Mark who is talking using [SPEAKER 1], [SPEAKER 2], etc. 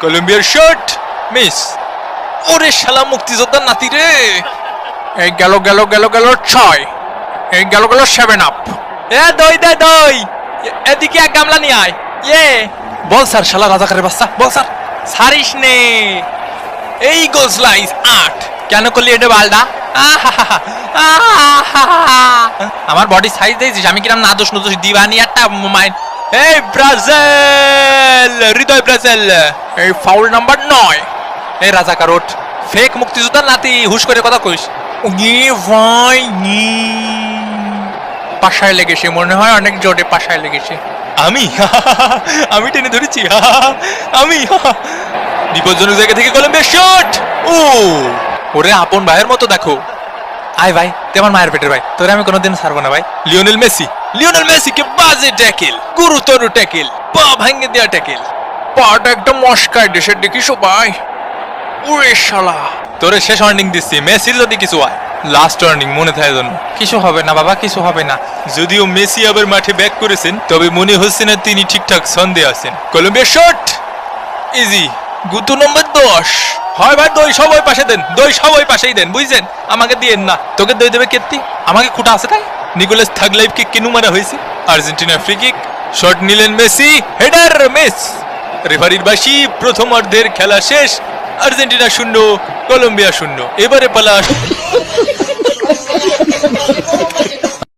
[SPEAKER 1] কলম্বিয়ার shot miss. ওরে শালা মুক্তিযোদ্ধার নাতি রে। এই গেল গেল গেল গেল 6, এই গেল গেল 7 আপ। এ দই দে দই, এদিকে এক গামলা নিয়ে আয়। ইয়ে বল স্যার, শালা রাজাকারের বাচ্চা, বল স্যার। ছাড়িস নে। এই গোল স্লাইস 8। কেন করলি এটা বালডা? আমার বডি সাইজ দেখছিস আমি কিরম নাদোষ নদোষ দিবানি একটা মাইন্ড। এই ব্রাজিল, হৃদয় ব্রাজিল। এই ফাউল নাম্বার 9। এই রাজাকার ওঠ, ফেক মুক্তিযোদ্ধার নাতি, হুশ করে কথা কইস। ভাই পাশায় লেগেছে মনে হয়, অনেক জোরে পাশায় লেগেছে। আমি আমি টেনে ধরেছি, আমি বিপজ্জনক জায়গা থেকে কলম্বিয়া শট। ও ওরে আপন ভাইয়ের মতো দেখো। আয় ভাই, তুই আমার মায়ের পেটের ভাই, তোরে আমি কোনোদিন ছাড়বো না ভাই। লিওনেল মেসি, লিওনেল মেসি কে বাজে ট্যাকেল, গুরুতর ট্যাকেল, পা ভাঙে দেওয়া ট্যাকেল, পাটা একদম মস্কায় দেশের দেখিস ভাই। ওরে শালা, তোরে শেষ ওয়ার্নিং দিচ্ছি, মেসির যদি কিছু হয় লাস্ট ওয়ার্নিং মনে থাকে জন্য। কিছু হবে না বাবা, কিছু হবে না। যদিও মেসি আবার মাঠে ব্যাক করেছেন, তবে মনে হচ্ছে না তিনি ঠিকঠাক ছন্দে আছেন। কলম্বিয়া শট ইজি, গুতু নম্বর 10। হয় ভাই, দই সবাই পাশে দেন, দই সবাই পাশেই দেন, বুঝছেন? আমাকে দিয়েন না, তোকে দই দেবে কেত্তি, আমাকে খুঁটা আছে তাই। নিকোলাস থাগলাইভকে কেন মারা হয়েছে? আর্জেন্টিনা ফ্রি কিক, শট নিলেন মেসি, হেডার মিস। রেফারির বাঁশি, প্রথম অর্ধের খেলা শেষ। Argentina 0, Colombia 0। এবারে পালা